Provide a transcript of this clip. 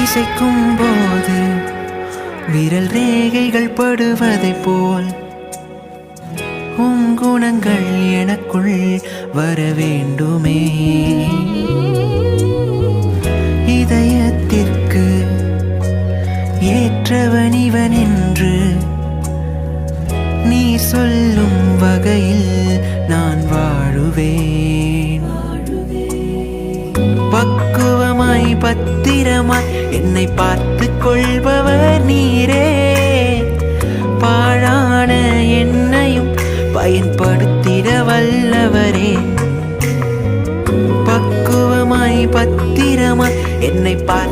இசைக்கும் போது விரல் ரேகைகள் படுவதை போல் உன் குணங்கள் எனக்குள் வர வேண்டுமே. இதயத்திற்கு ஏற்றவன் இவன் என்று நீ சொல்லும் வகையில் நான் வாழுவேன். பக்குவமாய் பத்திரமாய் என்னை பார்த்து கொள்பவர் நீரே. பாழான என்னையும் பயன்படுத்திட வல்லவரே. பக்குவமாய் பத்திரமாய் என்னை பார்த்து